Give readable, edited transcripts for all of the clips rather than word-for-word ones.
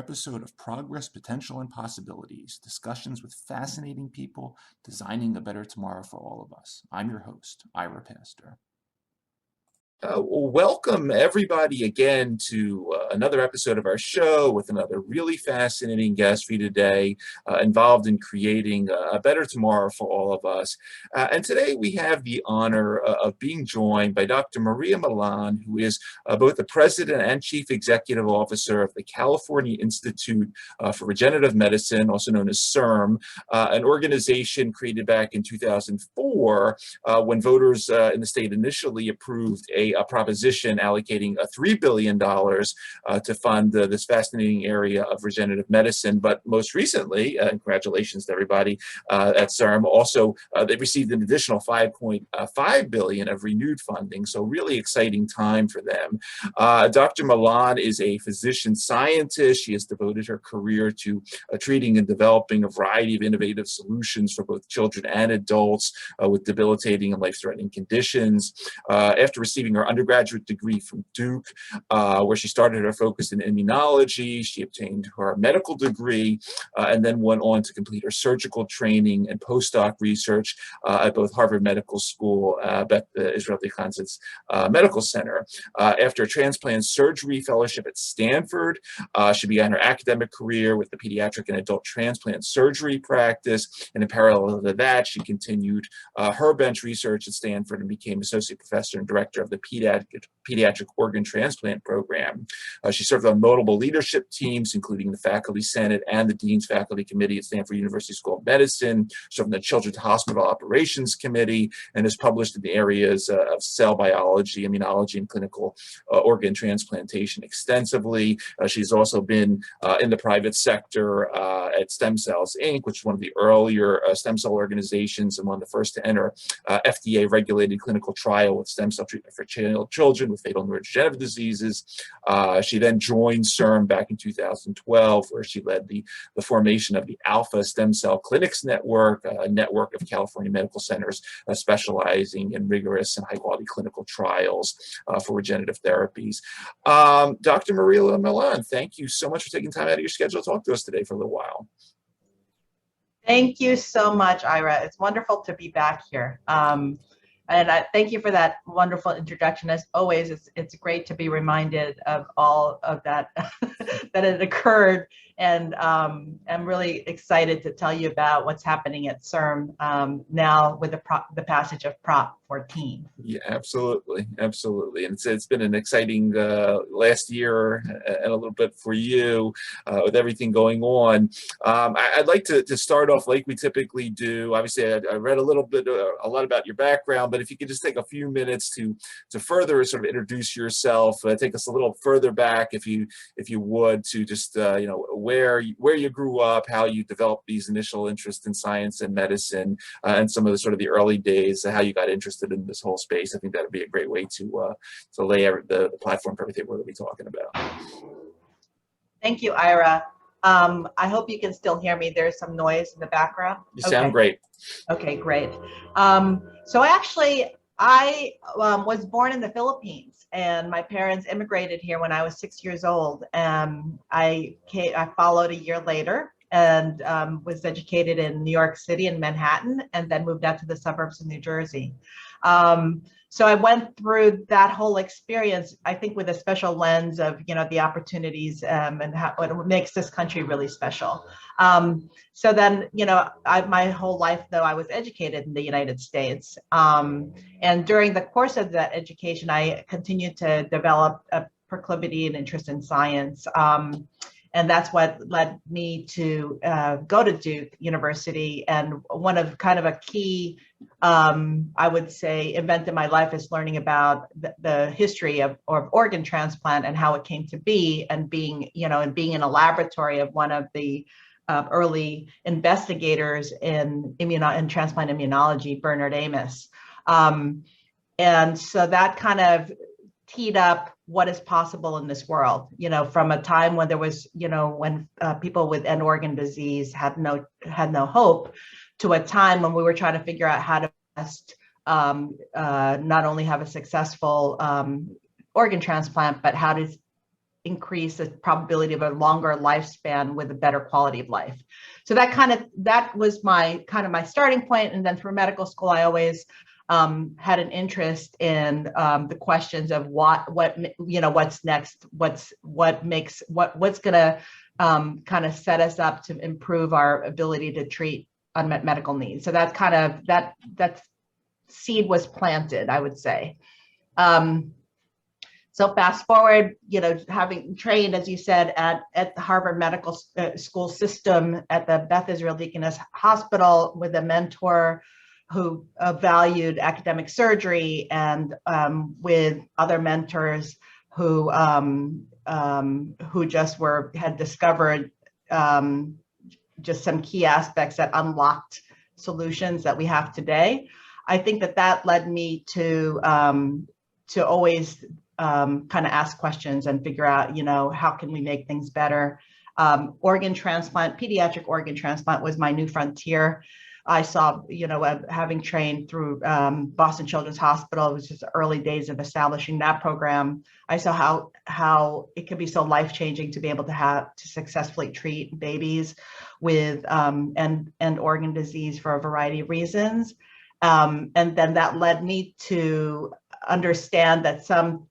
episode of Progress, Potential, and Possibilities, discussions with fascinating people designing a better tomorrow for all of us. I'm your host, Ira Pastor. Welcome everybody again to another episode of our show with another really fascinating guest for you today, involved in creating a better tomorrow for all of us. And today we have the honor of being joined by Dr. Maria Millan, who is both the President and Chief Executive Officer of the California Institute for Regenerative Medicine, also known as CIRM, an organization created back in 2004 when voters in the state initially approved a proposition allocating $3 billion to fund this fascinating area of regenerative medicine. But most recently, congratulations to everybody at CIRM, also they received an additional $5.5 billion of renewed funding. So really exciting time for them. Dr. Millan is a physician scientist. She has devoted her career to treating and developing a variety of innovative solutions for both children and adults with debilitating and life-threatening conditions. After receiving her undergraduate degree from Duke, where she started her focus in immunology. She obtained her medical degree and then went on to complete her surgical training and postdoc research at both Harvard Medical School, Beth, Israel Deaconess Medical Center. After a transplant surgery fellowship at Stanford, she began her academic career with the pediatric and adult transplant surgery practice. And in parallel to that, she continued her bench research at Stanford and became associate professor and director of the Pediatric Organ Transplant Program. She served on multiple leadership teams, including the Faculty Senate and the Dean's Faculty Committee at Stanford University School of Medicine, served on the Children's Hospital Operations Committee, and has published in the areas of cell biology, immunology, and clinical organ transplantation extensively. She's also been in the private sector at Stem Cells, Inc., which is one of the earlier stem cell organizations and one of the first to enter FDA-regulated clinical trial with stem cell treatment for children with fatal neurodegenerative diseases. She then joined CIRM back in 2012, where she led the formation of the Alpha Stem Cell Clinics Network, a network of California medical centers specializing in rigorous and high-quality clinical trials for regenerative therapies. Dr. Maria Millan, thank you so much for taking time out of your schedule to talk to us today for a little while. Thank you so much, Ira. It's wonderful to be back here. And I thank you for that wonderful introduction. As always, it's great to be reminded of all of that that had occurred. And I'm really excited to tell you about what's happening at CIRM now with the passage of Prop 14. Yeah, absolutely. Absolutely. And it's been an exciting last year and a little bit for you with everything going on. I'd like to start off like we typically do. Obviously, I read a lot about your background, but if you could just take a few minutes to further sort of introduce yourself, take us a little further back, if you would, to just where you grew up, how you developed these initial interests in science and medicine, and some of the sort of the early days, how you got interested in this whole space. I think that would be a great way to lay the platform for everything we're going to be talking about. Thank you, Ira. I hope you can still hear me. There's some noise in the background. You sound great. Okay, great. So actually, I was born in the Philippines, and my parents immigrated here when I was 6 years old. I followed a year later and was educated in New York City and Manhattan, and then moved out to the suburbs of New Jersey. So I went through that whole experience, I think, with a special lens of, the opportunities and what makes this country really special. So then, my whole life, though, I was educated in the United States. And during the course of that education, I continued to develop a proclivity and interest in science. And that's what led me to go to Duke University. And one of kind of a key, I would say, event in my life is learning about the history of organ transplant and how it came to be, and being in a laboratory of one of the early investigators in transplant immunology, Bernard Amos. And so that kind of teed up what is possible in this world, from a time when there was, when people with end organ disease had no hope, to a time when we were trying to figure out how to best not only have a successful organ transplant, but how to increase the probability of a longer lifespan with a better quality of life. So that was my starting point. And then through medical school, I always had an interest in the questions of what's next, what's going to kind of set us up to improve our ability to treat unmet medical needs. So that's that seed was planted, I would say. So fast forward, having trained, as you said, at the Harvard Medical School system at the Beth Israel Deaconess Hospital with a mentor who valued academic surgery, and with other mentors who just had discovered just some key aspects that unlocked solutions that we have today. I think that led me to always kind of ask questions and figure out, how can we make things better? Organ transplant, pediatric organ transplant was my new frontier. I saw, having trained through Boston Children's Hospital, it was just the early days of establishing that program. I saw how it could be so life-changing to be able to successfully treat babies with and organ disease for a variety of reasons. And then that led me to understand that some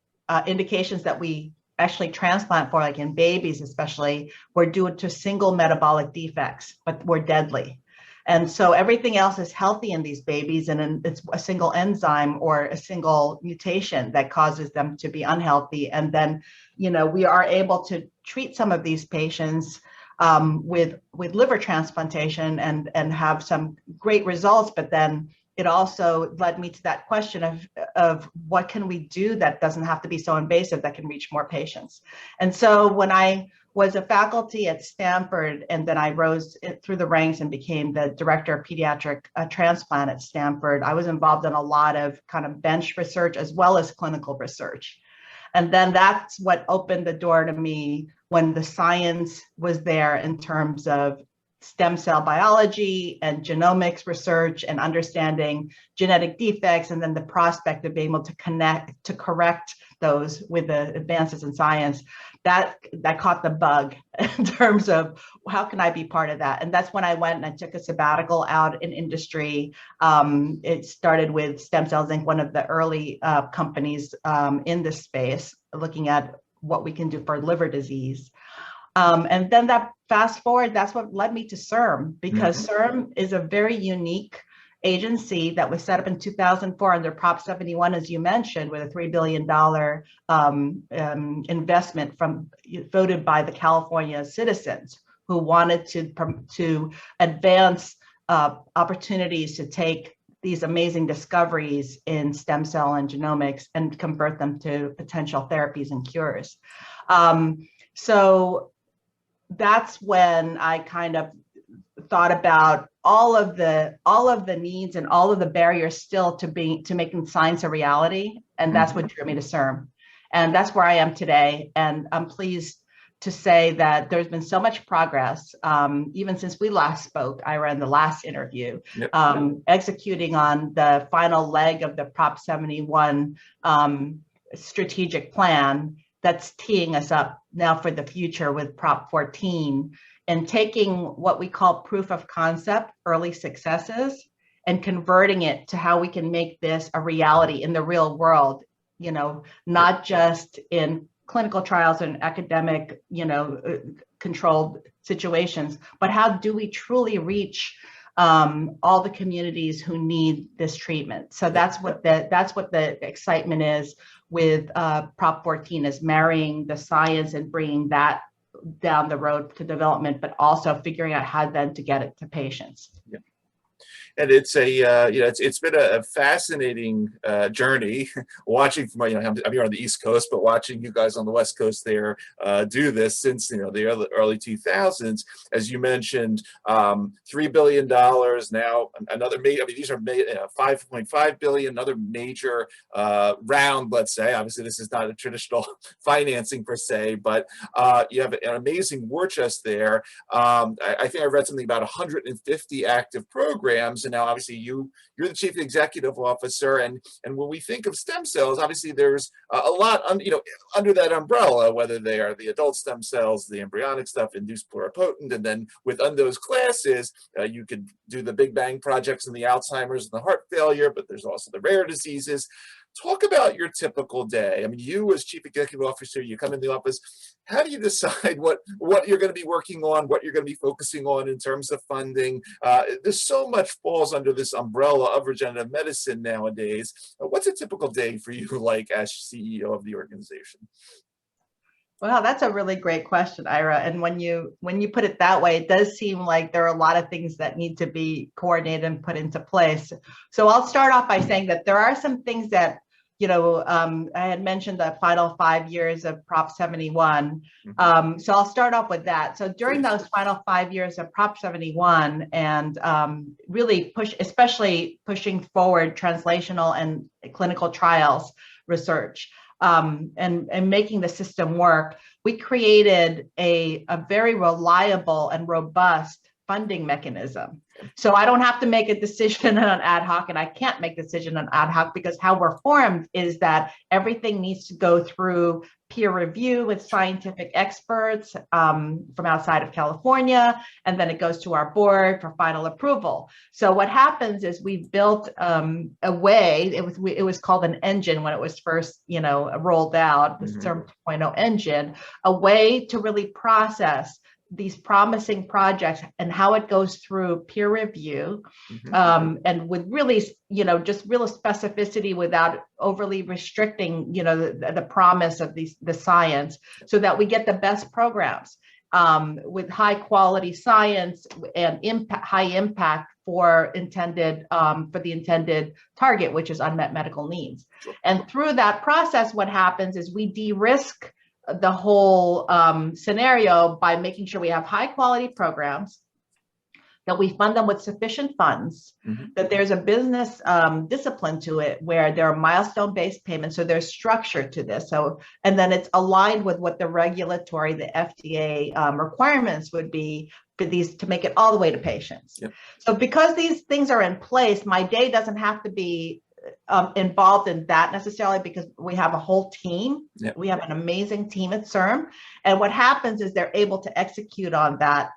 indications that we actually transplant for, like in babies especially, were due to single metabolic defects, but were deadly. And so everything else is healthy in these babies, and it's a single enzyme or a single mutation that causes them to be unhealthy. And then, we are able to treat some of these patients with liver transplantation and have some great results, but then it also led me to that question of what can we do that doesn't have to be so invasive, that can reach more patients. And so when I was a faculty at Stanford, and then I rose through the ranks and became the director of pediatric transplant at Stanford, I was involved in a lot of kind of bench research as well as clinical research. And then that's what opened the door to me when the science was there in terms of stem cell biology and genomics research and understanding genetic defects, and then the prospect of being able to correct those with the advances in science. That caught the bug in terms of how can I be part of that? And that's when I went and I took a sabbatical out in industry. It started with Stem Cells Inc., one of the early companies in this space, looking at what we can do for liver disease. And then that fast forward, that's what led me to CIRM, because CIRM is a very unique agency that was set up in 2004 under Prop 71, as you mentioned, with a $3 billion investment voted by the California citizens who wanted to advance opportunities to take these amazing discoveries in stem cell and genomics and convert them to potential therapies and cures. So that's when I kind of thought about all of the needs and all of the barriers still to making science a reality, and that's what drew me to CIRM, and that's where I am today. And I'm pleased to say that there's been so much progress, even since we last spoke. I ran the last interview, executing on the final leg of the Prop 71 strategic plan that's teeing us up now for the future with Prop 14, and taking what we call proof of concept, early successes, and converting it to how we can make this a reality in the real world, not just in clinical trials and academic, controlled situations, but how do we truly reach all the communities who need this treatment? So that's what the excitement is with Prop 14, is marrying the science and bringing that down the road to development, but also figuring out how then to get it to patients. Yeah. And it's it's been a fascinating journey watching from, I'm here on the East Coast, but watching you guys on the West Coast there do this since, the early 2000s. As you mentioned, $3 billion now, another major, these are 5.5 billion, another major round, let's say. Obviously, this is not a traditional financing per se, but you have an amazing war chest there. I think I read something about 150 active programs. and now obviously you're the chief executive officer. And when we think of stem cells, obviously there's a lot under that umbrella, whether they are the adult stem cells, the embryonic stuff, induced pluripotent, and then within those classes, you could do the Big Bang projects in the Alzheimer's and the heart failure, but there's also the rare diseases. Talk about your typical day. I mean, you as chief executive officer, you come in the office. How do you decide what you're going to be working on, what you're going to be focusing on in terms of funding? There's so much falls under this umbrella of regenerative medicine nowadays. What's a typical day for you, like as CEO of the organization? Well, that's a really great question, Ira. And when you put it that way, it does seem like there are a lot of things that need to be coordinated and put into place. So I'll start off by saying that there are some things that, I had mentioned the final 5 years of Prop 71. So I'll start off with that. So during those final 5 years of Prop 71 and really especially pushing forward translational and clinical trials research, and making the system work, we created a very reliable and robust funding mechanism. So I don't have to make a decision on ad hoc, and I can't make a decision on ad hoc because how we're formed is that everything needs to go through peer review with scientific experts from outside of California, and then it goes to our board for final approval. So what happens is we built a way, it was called an engine when it was first rolled out, the CIRM 2.0 engine, a way to really process these promising projects and how it goes through peer review, and with really, just real specificity without overly restricting, the promise of the science, so that we get the best programs with high quality science and high impact for the intended target, which is unmet medical needs. And through that process, what happens is we de-risk the whole scenario by making sure we have high quality programs, that we fund them with sufficient funds, that there's a business discipline to it where there are milestone-based payments, so there's structure to this. So, and then it's aligned with what the regulatory, the FDA requirements would be for these to make it all the way to patients. So because these things are in place, my day doesn't have to be involved in that necessarily, because we have a whole team. We have an amazing team at CIRM, and what happens is they're able to execute on that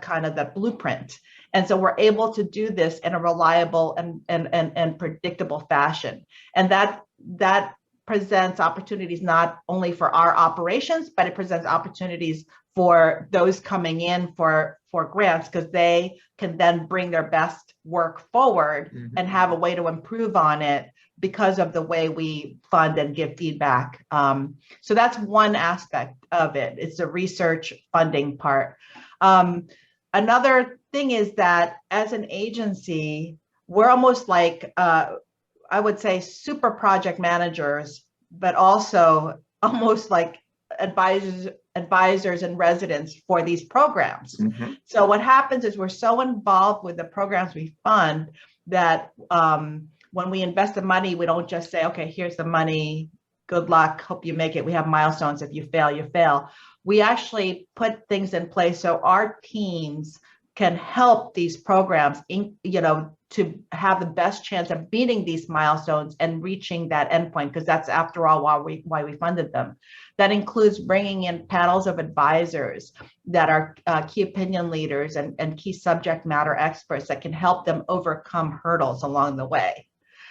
kind of the blueprint, and so we're able to do this in a reliable and predictable fashion, and that presents opportunities not only for our operations, but it presents opportunities for those coming in for grants, because they can then bring their best work forward and have a way to improve on it because of the way we fund and give feedback. So that's one aspect of it. It's the research funding part. Another thing is that as an agency, we're almost like, I would say, super project managers, but also almost like advisors and residents for these programs. So what happens is we're so involved with the programs we fund that when we invest the money, we don't just say, okay, here's the money, good luck, hope you make it. We have milestones. If you fail, you fail. We actually put things in place so our teams can help these programs to have the best chance of beating these milestones and reaching that endpoint, because that's, after all, why we funded them. That includes bringing in panels of advisors that are key opinion leaders and key subject matter experts that can help them overcome hurdles along the way.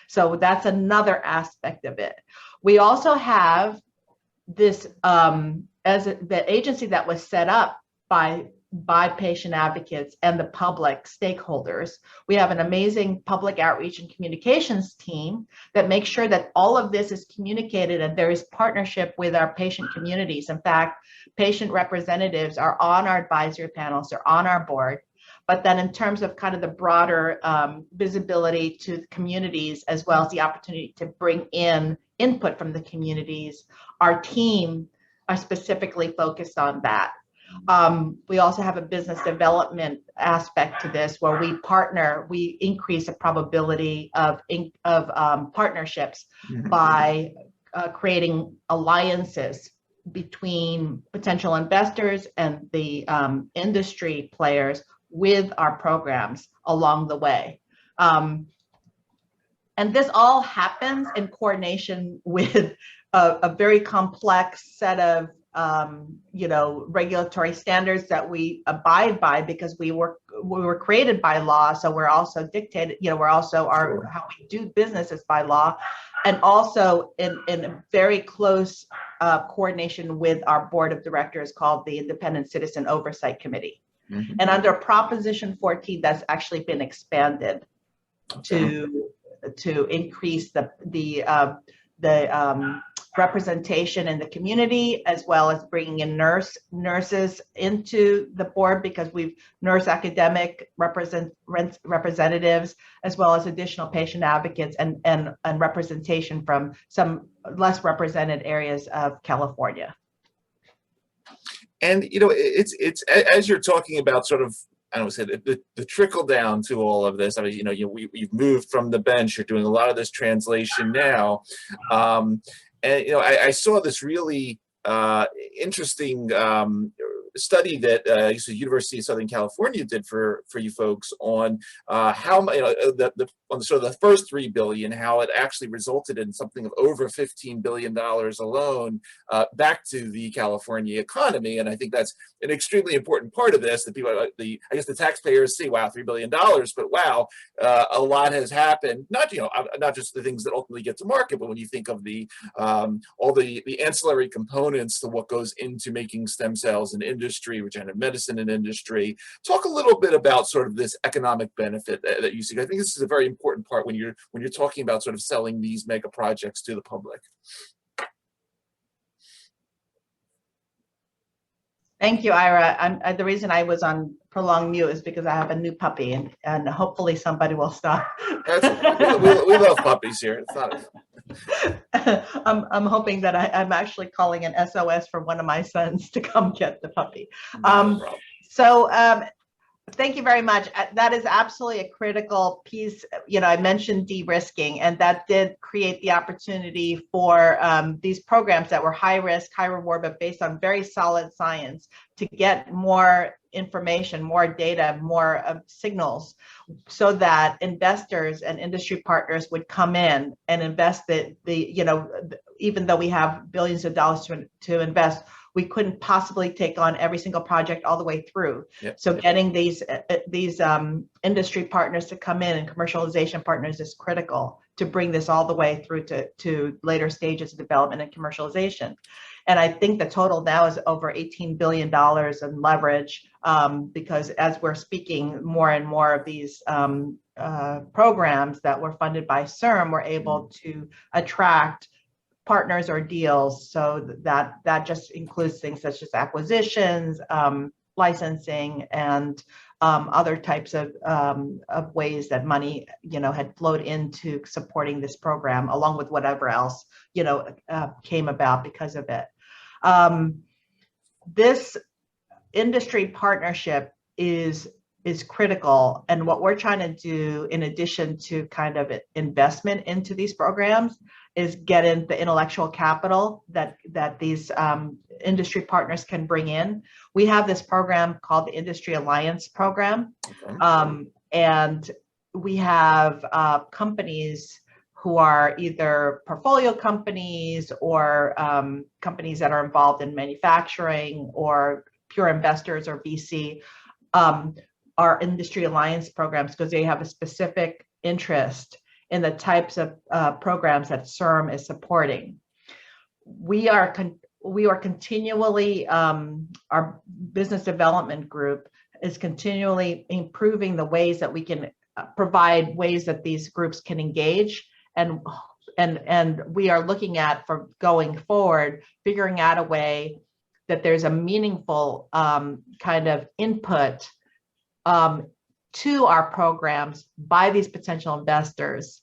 So that's another aspect of it. We also have this, the agency that was set up by patient advocates and the public stakeholders. We have an amazing public outreach and communications team that makes sure that all of this is communicated and there is partnership with our patient communities. In fact, patient representatives are on our advisory panels, they're on our board. But then in terms of kind of the broader visibility to the communities, as well as the opportunity to bring in input from the communities, our team are specifically focused on that. We also have a business development aspect to this, where we partner, we increase the probability of partnerships by creating alliances between potential investors and the industry players with our programs along the way. And this all happens in coordination with a very complex set of regulatory standards that we abide by, because we were created by law. So we're also dictated, we're also how we do business is by law, and also in very close coordination with our board of directors called the Independent Citizen Oversight Committee. Mm-hmm. And under Proposition 14, that's actually been expanded to increase the representation in the community, as well as bringing in nurses into the board, because we've nurse academic representatives, as well as additional patient advocates and representation from some less represented areas of California. And it's as you're talking about sort of, I don't say the trickle down to all of this. I mean, we've moved from the bench. You're doing a lot of this translation now, and I saw this really interesting study that the University of Southern California did for you folks on how on sort of the first $3 billion, how it actually resulted in something of over $15 billion alone back to the California economy. And I think that's an extremely important part of this, that people, I guess the taxpayers see, wow, $3 billion, but wow, a lot has happened. Not just the things that ultimately get to market, but when you think of the all the ancillary components to what goes into making stem cells and industry, regenerative medicine and industry. Talk a little bit about sort of this economic benefit that you see. I think this is a very important part when you're talking about sort of selling these mega projects to the public. Thank you, Ira. The reason I was on prolonged mute is because I have a new puppy, and hopefully somebody will stop. We love puppies here. It's not. I'm hoping that I'm actually calling an SOS for one of my sons to come get the puppy. Thank you very much. That is absolutely a critical piece. I mentioned de-risking, and that did create the opportunity for these programs that were high risk, high reward, but based on very solid science, to get more information, more data, more signals, so that investors and industry partners would come in and invest even though we have billions of dollars to invest, we couldn't possibly take on every single project all the way through. Yep. So getting these industry partners to come in, and commercialization partners, is critical to bring this all the way through to later stages of development and commercialization. And I think the total now is over $18 billion in leverage, because as we're speaking, more and more of these programs that were funded by CIRM were able to attract partners or deals. So that just includes things such as acquisitions, licensing, and other types of ways that money had flowed into supporting this program, along with whatever else came about because of it. This industry partnership is critical, and what we're trying to do, in addition to kind of investment into these programs, is get in the intellectual capital that these industry partners can bring in. We have this program called the Industry Alliance Program, and we have companies who are either portfolio companies or companies that are involved in manufacturing, or pure investors or VC, are industry alliance programs, because they have a specific interest in the types of programs that CIRM is supporting. We are continually, our business development group is continually improving the ways that we can provide ways that these groups can engage, and we are looking at, for going forward, figuring out a way that there's a meaningful kind of input to our programs by these potential investors,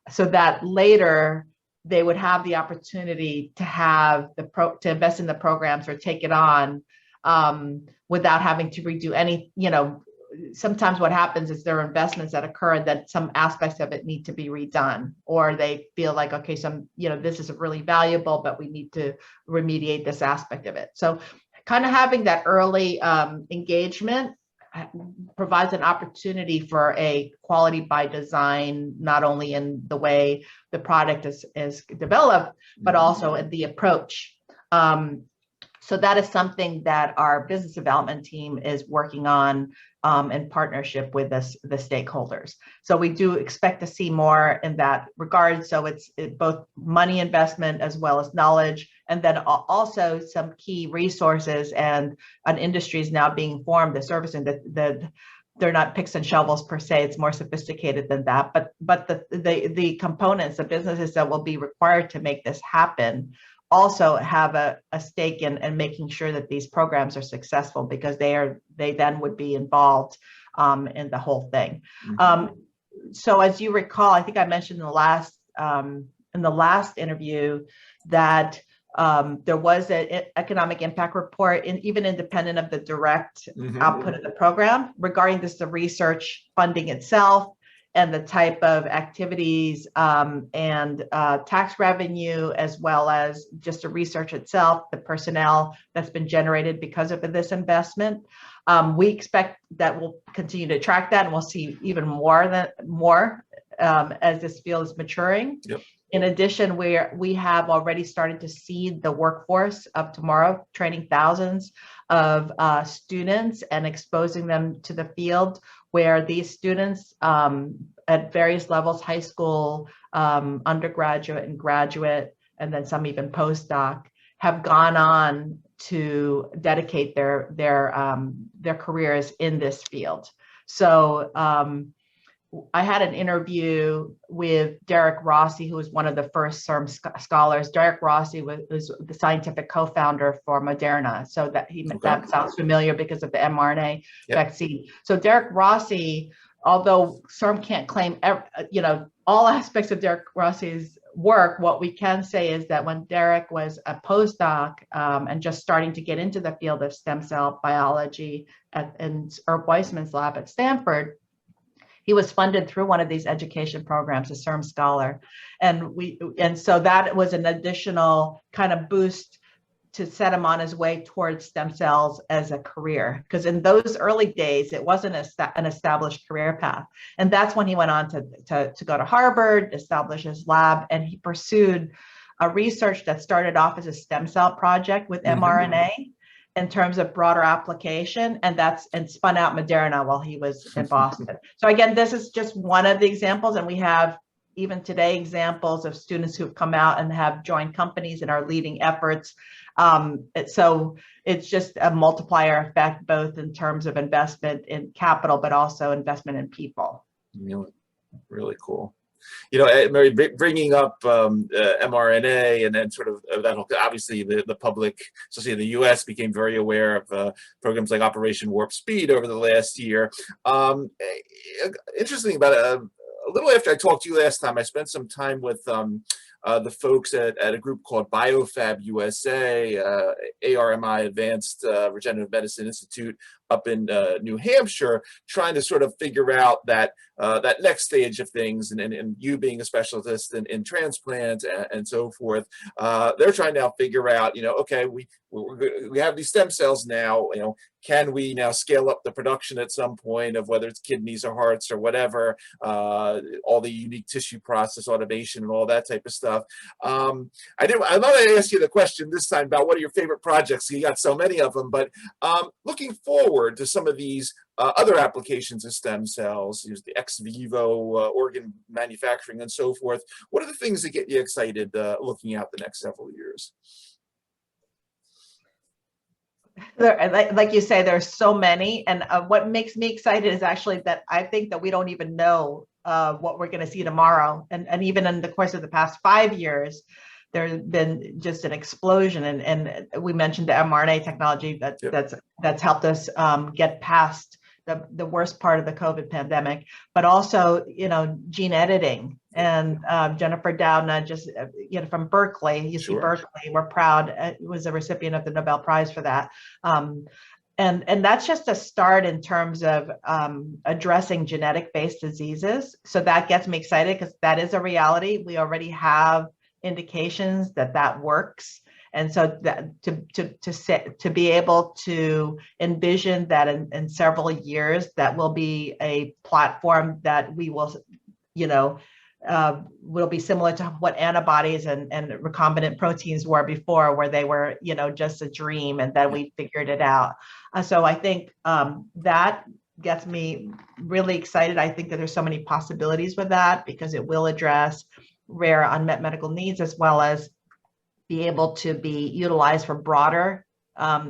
so that later they would have the opportunity to have to invest in the programs or take it on without having to redo any. Sometimes what happens is there are investments that occur that some aspects of it need to be redone, or they feel like, okay, this is really valuable, but we need to remediate this aspect of it. So kind of having that early engagement provides an opportunity for a quality by design, not only in the way the product is developed, but also in the approach. So that is something that our business development team is working on in partnership with the stakeholders. So we do expect to see more in that regard. So it's both money investment as well as knowledge, and then also some key resources and an industry is now being formed, the servicing that they're not picks and shovels per se, it's more sophisticated than that, but the components, the businesses that will be required to make this happen also have a stake in making sure that these programs are successful, because they then would be involved in the whole thing. So as you recall, I think I mentioned in the last interview that there was an economic impact report, even independent of the direct output of the program, regarding the research funding itself and the type of activities and tax revenue, as well as just the research itself, the personnel that's been generated because of this investment. We expect that we'll continue to track that, and we'll see even more as this field is maturing. Yep. In addition, we have already started to seed the workforce of tomorrow, training thousands of students and exposing them to the field, where these students at various levels, high school, undergraduate and graduate, and then some even postdoc, have gone on to dedicate their careers in this field. So I had an interview with Derek Rossi, who was one of the first CIRM scholars. Derek Rossi was the scientific co-founder for Moderna. So that sounds familiar because of the mRNA vaccine. So Derek Rossi, although CIRM can't claim all aspects of Derek Rossi's work, what we can say is that when Derek was a postdoc and just starting to get into the field of stem cell biology in Herb Weissman's lab at Stanford, he was funded through one of these education programs, a CIRM scholar. And so that was an additional kind of boost to set him on his way towards stem cells as a career. Because in those early days, it wasn't an established career path. And that's when he went on to go to Harvard, establish his lab, and he pursued a research that started off as a stem cell project with mRNA in terms of broader application, and spun out Moderna while he was in Boston. So again, this is just one of the examples, and we have even today examples of students who've come out and have joined companies and are leading efforts. So it's just a multiplier effect, both in terms of investment in capital, but also investment in people. Really cool. You know, Mary, bringing up mRNA, and then sort of that, obviously the public, especially in the U.S., became very aware of programs like Operation Warp Speed over the last year. Interesting about a little after I talked to you last time, I spent some time with the folks at a group called BioFab USA, ARMI, Advanced Regenerative Medicine Institute, up in New Hampshire, trying to sort of figure out that next stage of things, and you being a specialist in transplant and so forth. They're trying to now figure out, okay, we have these stem cells now, can we now scale up the production at some point of whether it's kidneys or hearts or whatever, all the unique tissue process automation and all that type of stuff. I'm not going to ask you the question this time about what are your favorite projects. You got so many of them, but looking forward to some of these other applications of stem cells, the ex vivo organ manufacturing and so forth. What are the things that get you excited looking out the next several years? Like you say, there's so many, and what makes me excited is actually that I think that we don't even know what we're going to see tomorrow, and even in the course of the past 5 years, there's been just an explosion, and we mentioned the mRNA technology that's helped us get past the worst part of the COVID pandemic, but also gene editing. And Jennifer Doudna, just from Berkeley, UC Berkeley, we're proud, was a recipient of the Nobel Prize for that. And that's just a start in terms of addressing genetic-based diseases. So that gets me excited, because that is a reality. We already have indications that works. And so that to be able to envision that in several years, that will be a platform that we will, will be similar to what antibodies and recombinant proteins were before, where they were, just a dream, and then we figured it out. So I think that gets me really excited. I think that there's so many possibilities with that, because it will address rare unmet medical needs, as well as be able to be utilized for broader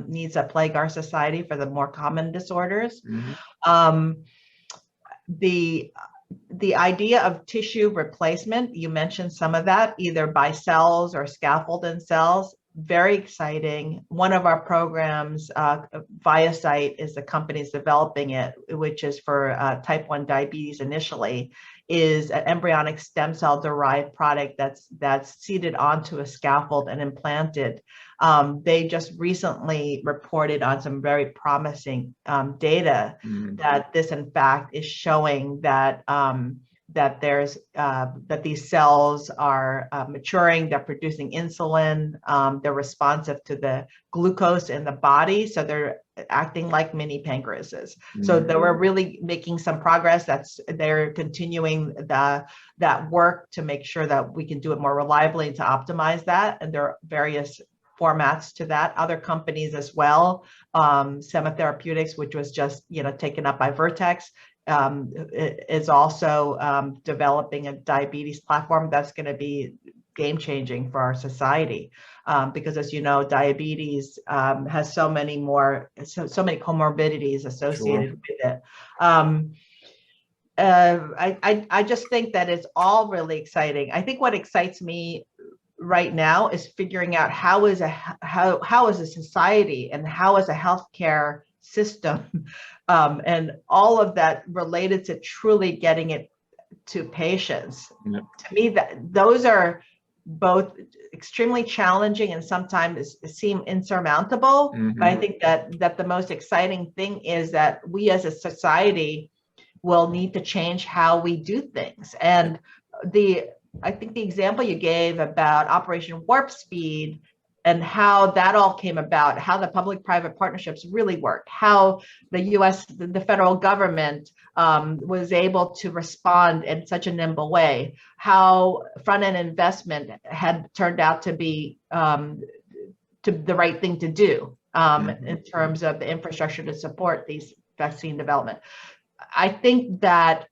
needs that plague our society, for the more common disorders. The idea of tissue replacement, you mentioned some of that, either by cells or scaffolded cells, very exciting. One of our programs, ViaCyte, is the company's developing it, which is for type 1 diabetes initially, is an embryonic stem cell derived product that's seeded onto a scaffold and implanted. They just recently reported on some very promising data that this, in fact, is showing that that these cells are maturing, they're producing insulin, they're responsive to the glucose in the body, so they're acting like mini pancreases. So they were really making some progress. They're continuing that work to make sure that we can do it more reliably and to optimize that. And there are various formats to that. Other companies as well, Sema Therapeutics, which was just taken up by Vertex, is also developing a diabetes platform that's going to be game-changing for our society, because, as you know, diabetes has so many comorbidities associated with it. I just think that it's all really exciting. I think what excites me right now is figuring out how is a society and how is a healthcare system and all of that related to truly getting it to patients. To me, those are both extremely challenging and sometimes seem insurmountable. But I think that the most exciting thing is that we as a society will need to change how we do things. And I think the example you gave about Operation Warp Speed and how that all came about, how the public-private partnerships really work, how the U.S., the federal government was able to respond in such a nimble way, how front-end investment had turned out to be the right thing to do in terms of the infrastructure to support these vaccine development. I think that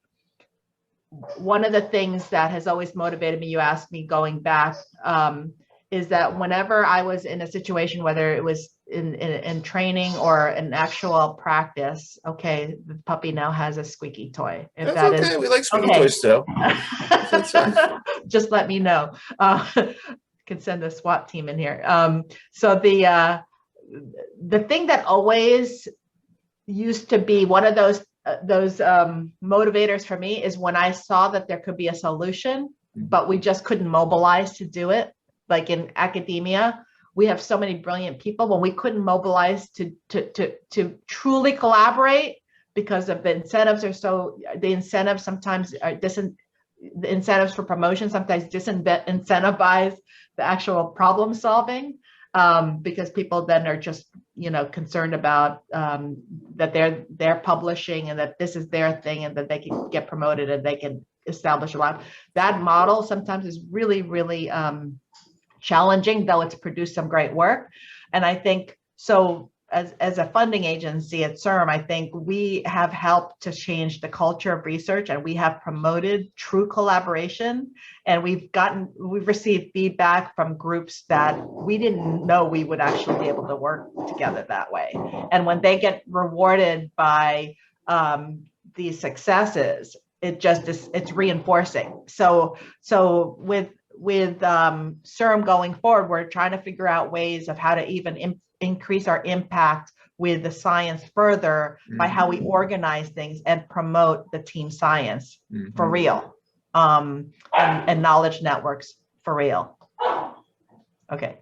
one of the things that has always motivated me, you asked me going back, is that whenever I was in a situation, whether it was in training or in actual practice, okay, the puppy now has a squeaky toy. If that's okay. We like squeaky toys too. That's fine. Just let me know. Can send a SWAT team in here. So the thing that always used to be one of those motivators for me is when I saw that there could be a solution, but we just couldn't mobilize to do it. Like in academia, we have so many brilliant people, when we couldn't mobilize to truly collaborate because of the incentives sometimes are the incentives for promotion sometimes disincentivize the actual problem solving, because people then are just concerned about that they're publishing and that this is their thing and that they can get promoted and they can establish a lot. That model sometimes is really, really challenging, though it's produced some great work. And I think so as a funding agency at CIRM, I think we have helped to change the culture of research, and we have promoted true collaboration. And we've received feedback from groups that we didn't know we would actually be able to work together that way. And when they get rewarded by these successes, it's reinforcing. So with CIRM going forward, we're trying to figure out ways of how to even increase our impact with the science further by how we organize things and promote the team science for real, and knowledge networks for real. Okay.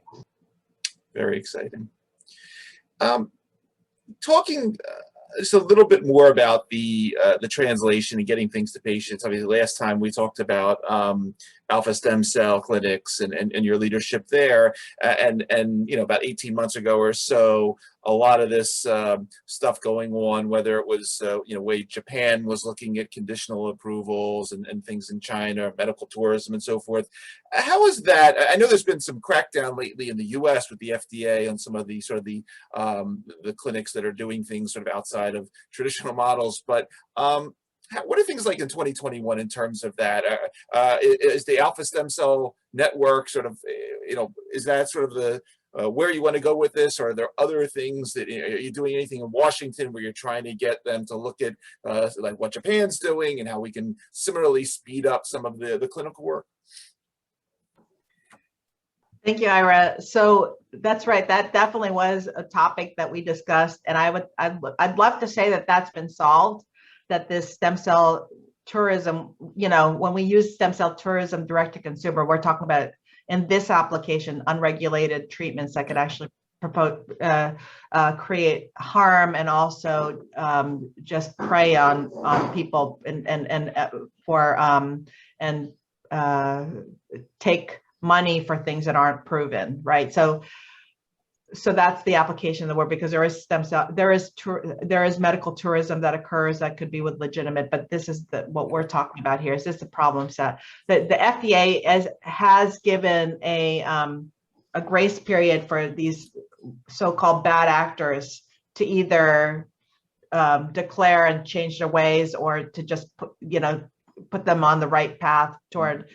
Very exciting. Talking just a little bit more about the translation and getting things to patients. Obviously, last time we talked about alpha stem cell clinics and your leadership there. And you know, about 18 months ago or so, a lot of this stuff going on, whether it was you know, way Japan was looking at conditional approvals and things in China, medical tourism and so forth. How is that? I know there's been some crackdown lately in the U.S. with the FDA on some of the sort of the clinics that are doing things sort of outside of traditional models, but what are things like in 2021 in terms of that? Is the alpha stem cell network sort of, you know, is that sort of the where you want to go with this, or are there other things that, are you doing anything in Washington where you're trying to get them to look at like what Japan's doing and how we can similarly speed up some of the clinical work? Thank you, Ira. So that's right. That definitely was a topic that we discussed, and I'd love to say that that's been solved. That this stem cell tourism, you know, when we use stem cell tourism direct to consumer, we're talking about in this application unregulated treatments that could actually create harm and also just prey on people and take money for things that aren't proven, right? So that's the application of the word, because there is stem cell, there is medical tourism that occurs that could be with legitimate, but this is what we're talking about here. Is this the problem set? The FDA has given a grace period for these so-called bad actors to either declare and change their ways, or to just put them on the right path toward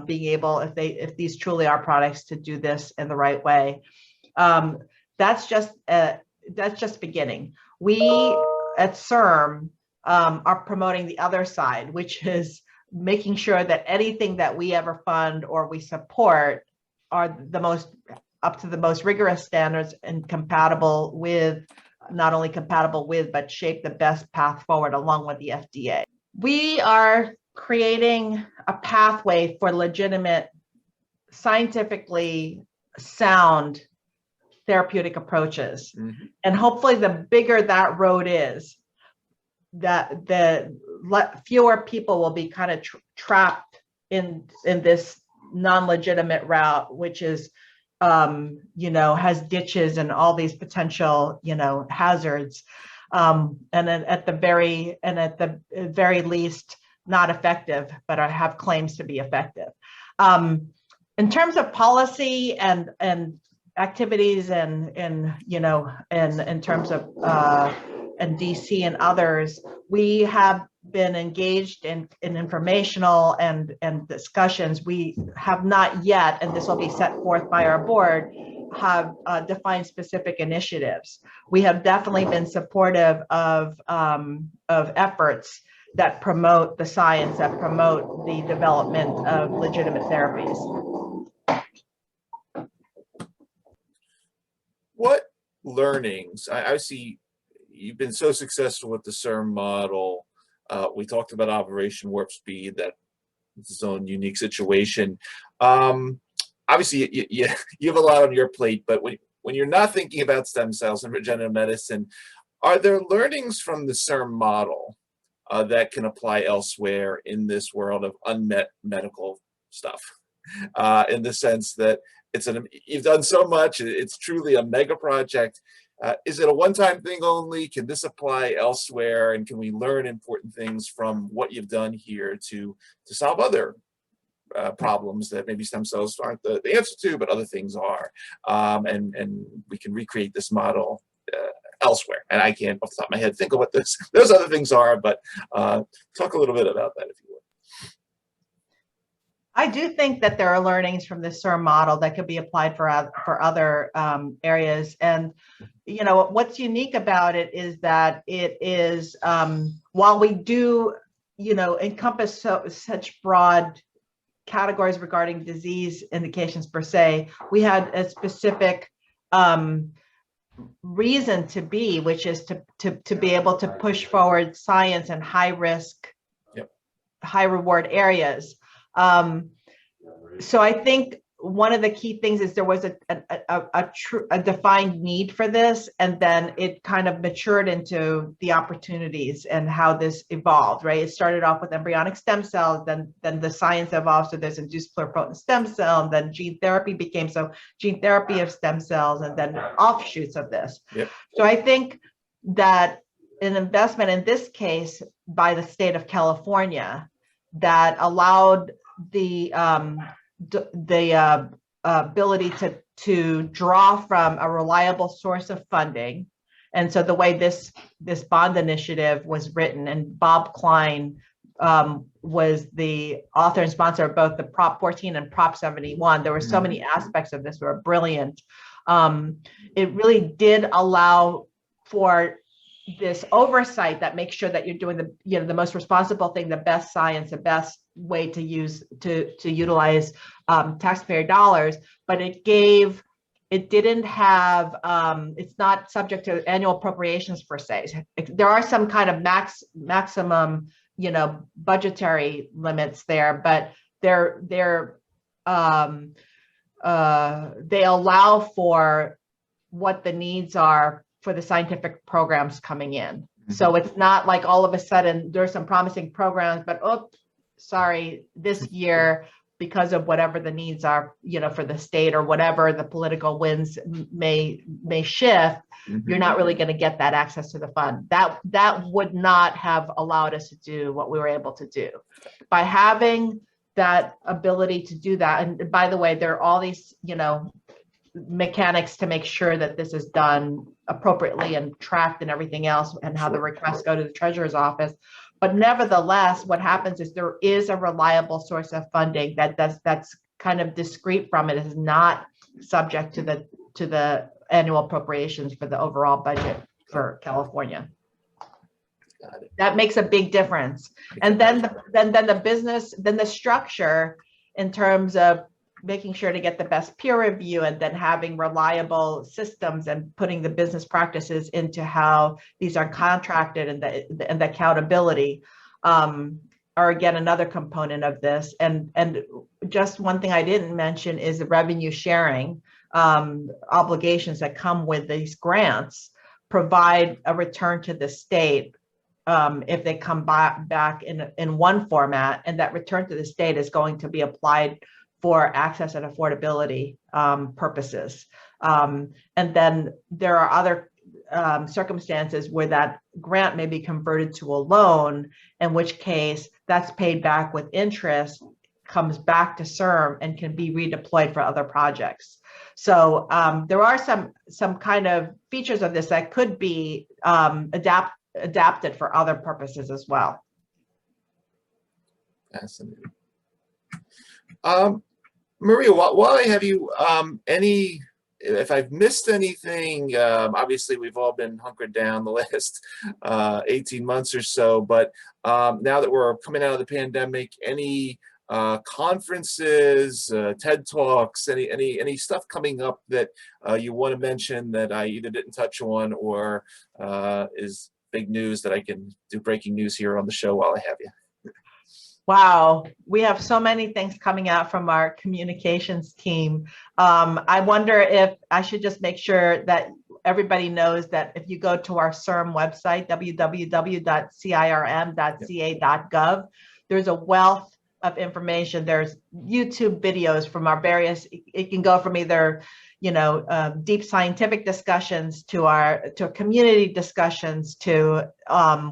being able, if these truly are products, to do this in the right way. That's just beginning. We at CIRM are promoting the other side, which is making sure that anything that we ever fund or we support are up to the most rigorous standards and compatible with, not only compatible with, but shape the best path forward along with the FDA. We are creating a pathway for legitimate, scientifically sound therapeutic approaches. Mm-hmm. And hopefully the bigger that road is, that the fewer people will be kind of trapped in this non-legitimate route, which is has ditches and all these potential hazards, and then at the very least not effective, but have claims to be effective. In terms of policy and activities and in terms of and DC and others, we have been engaged in informational and discussions. We have not yet, and this will be set forth by our board, have defined specific initiatives. We have definitely been supportive of efforts that promote the science, that promote the development of legitimate therapies. What learnings, I see you've been so successful with the CIRM model. We talked about Operation Warp Speed, that it's its own unique situation. Obviously, you have a lot on your plate, but when you're not thinking about stem cells and regenerative medicine, are there learnings from the CIRM model that can apply elsewhere in this world of unmet medical stuff? In the sense that you've done so much, it's truly a mega project. Is it a one-time thing only? Can this apply elsewhere? And can we learn important things from what you've done here to solve other problems that maybe stem cells aren't the answer to, but other things are? And we can recreate this model elsewhere. And I can't, off the top of my head, think of what those other things are, but talk a little bit about that, if you would. I do think that there are learnings from this CIRM model that could be applied for other areas. And what's unique about it is that it is, while we do encompass such broad categories regarding disease indications per se, we had a specific reason to be, which is to be able to push forward science in high risk, high reward areas. So I think one of the key things is there was a defined need for this, and then it kind of matured into the opportunities and how this evolved, right? It started off with embryonic stem cells, then the science evolved, so there's induced pluripotent stem cell, and then gene therapy became gene therapy of stem cells, and then offshoots of this. Yep. So I think that an investment in this case by the state of California that allowed the ability to draw from a reliable source of funding. And so the way this bond initiative was written, and Bob Klein was the author and sponsor of both the Prop 14 and Prop 71. There were so many aspects of this that were brilliant. It really did allow for this oversight that makes sure that you're doing the most responsible thing, the best science, the best way to utilize taxpayer dollars, but it's not subject to annual appropriations per se. There are some kind of maximum, budgetary limits there, but they allow for what the needs are for the scientific programs coming in. Mm-hmm. So it's not like all of a sudden there's some promising programs, but sorry, this year, because of whatever the needs are, for the state or whatever the political winds may shift, you're not really going to get that access to the fund. That would not have allowed us to do what we were able to do. By having that ability to do that, and by the way, there are all these, mechanics to make sure that this is done appropriately and tracked and everything else, and how the requests go to the treasurer's office. But nevertheless, what happens is there is a reliable source of funding that's kind of discrete from it. It is not subject to the annual appropriations for the overall budget for California. Got it. That makes a big difference. And then the structure in terms of making sure to get the best peer review, and then having reliable systems and putting the business practices into how these are contracted, and the accountability are again another component of this. And just one thing I didn't mention is the revenue sharing obligations that come with these grants provide a return to the state if they come back in one format, and that return to the state is going to be applied for access and affordability purposes. And then there are other circumstances where that grant may be converted to a loan, in which case that's paid back with interest, comes back to CIRM, and can be redeployed for other projects. So there are some kind of features of this that could be adapted for other purposes as well. Fascinating. Maria, while I have you, if I've missed anything, obviously we've all been hunkered down the last 18 months or so, but now that we're coming out of the pandemic, any conferences, TED Talks, any stuff coming up that you want to mention that I either didn't touch on, or is big news that I can do breaking news here on the show while I have you? Wow, we have so many things coming out from our communications team. I wonder if I should just make sure that everybody knows that if you go to our CIRM website, www.cirm.ca.gov, there's a wealth of information. There's YouTube videos from our various, it can go from either deep scientific discussions to community discussions to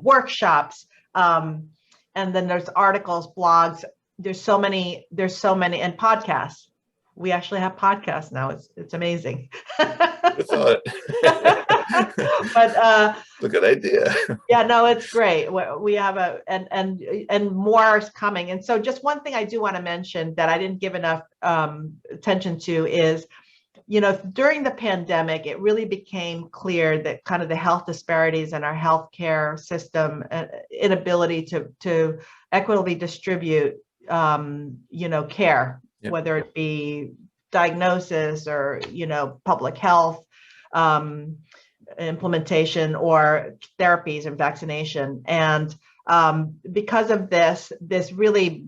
workshops. And then there's articles, blogs. There's so many, and podcasts. We actually have podcasts now. It's amazing. I thought. But a good idea. Yeah, no, it's great. We have and more is coming. And so just one thing I do want to mention that I didn't give enough attention to is, during the pandemic, it really became clear that kind of the health disparities in our healthcare system, inability to equitably distribute, care, yep, whether it be diagnosis or, public health implementation, or therapies and vaccination. And because of this really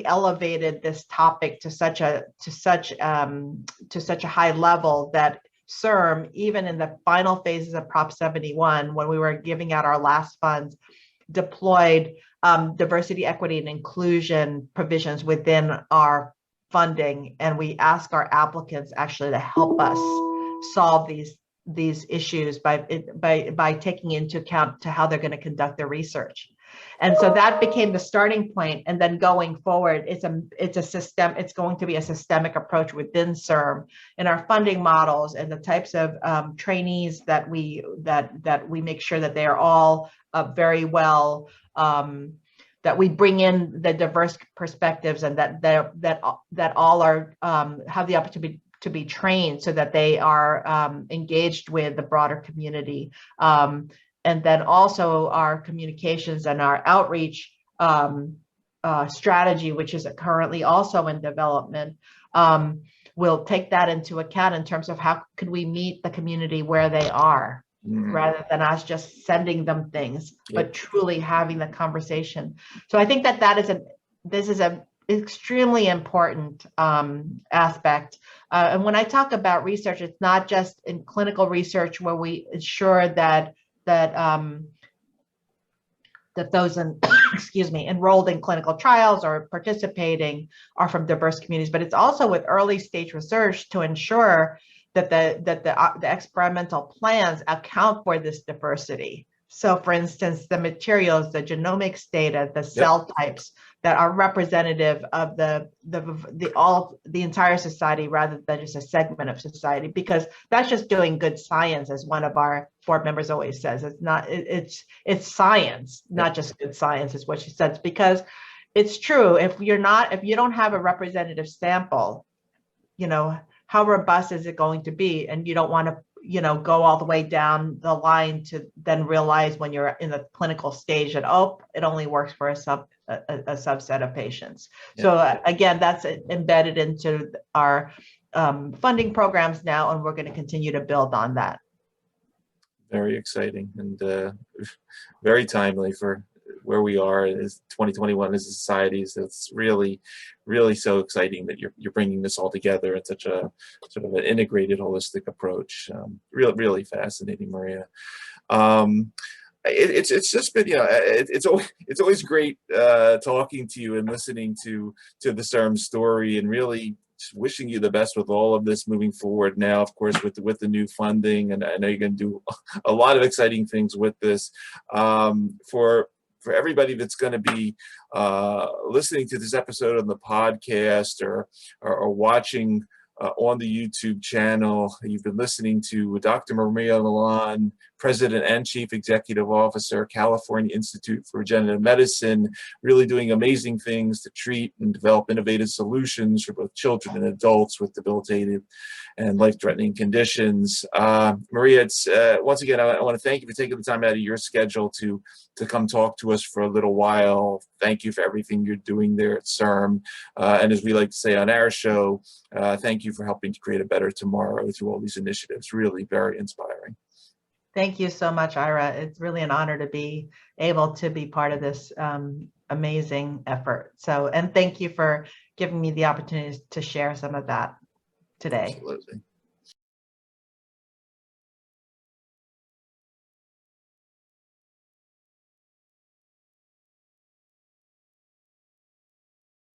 elevated this topic to such a high level that CIRM, even in the final phases of Prop 71, when we were giving out our last funds, deployed diversity, equity, and inclusion provisions within our funding, and we ask our applicants actually to help us solve these issues by taking into account to how they're going to conduct their research. And so that became the starting point. And then going forward, it's going to be a systemic approach within CIRM in our funding models and the types of trainees that we make sure that they are all very well, that we bring in the diverse perspectives, and that all are have the opportunity to be trained so that they are engaged with the broader community. And then also our communications and our outreach strategy, which is currently also in development, will take that into account in terms of how could we meet the community where they are, rather than us just sending them things, but truly having the conversation. So I think this is an extremely important aspect. And when I talk about research, it's not just in clinical research where we ensure that those enrolled in clinical trials or participating are from diverse communities, but it's also with early stage research to ensure that the experimental plans account for this diversity. So for instance, the materials, the genomics data, the cell types that are representative of the entire society rather than just a segment of society, because that's just doing good science, as one of our board members always says. It's science, not just good science, is what she says, because it's true. If you don't have a representative sample, how robust is it going to be? And you don't want to go all the way down the line to then realize when you're in the clinical stage that, oh, it only works for a subset of patients. So again, that's embedded into our funding programs now, and we're going to continue to build on that. Very exciting and very timely for where we are as 2021 as a society. So it's really, really so exciting that you're bringing this all together in such a sort of an integrated, holistic approach. Really fascinating, Maria. It's just been, it's always great talking to you and listening to the CIRM story, and really wishing you the best with all of this moving forward now, of course, with the new funding. And I know you're going to do a lot of exciting things with this. For everybody that's going to be listening to this episode on the podcast or watching on the YouTube channel, you've been listening to Dr. Maria Millan, President and Chief Executive Officer, California Institute for Regenerative Medicine, really doing amazing things to treat and develop innovative solutions for both children and adults with debilitating and life-threatening conditions. Maria, it's once again, I want to thank you for taking the time out of your schedule to come talk to us for a little while. Thank you for everything you're doing there at CIRM. And as we like to say on our show, thank you for helping to create a better tomorrow through all these initiatives. Really very inspiring. Thank you so much, Ira. It's really an honor to be able to be part of this amazing effort. And thank you for giving me the opportunity to share some of that today. Absolutely.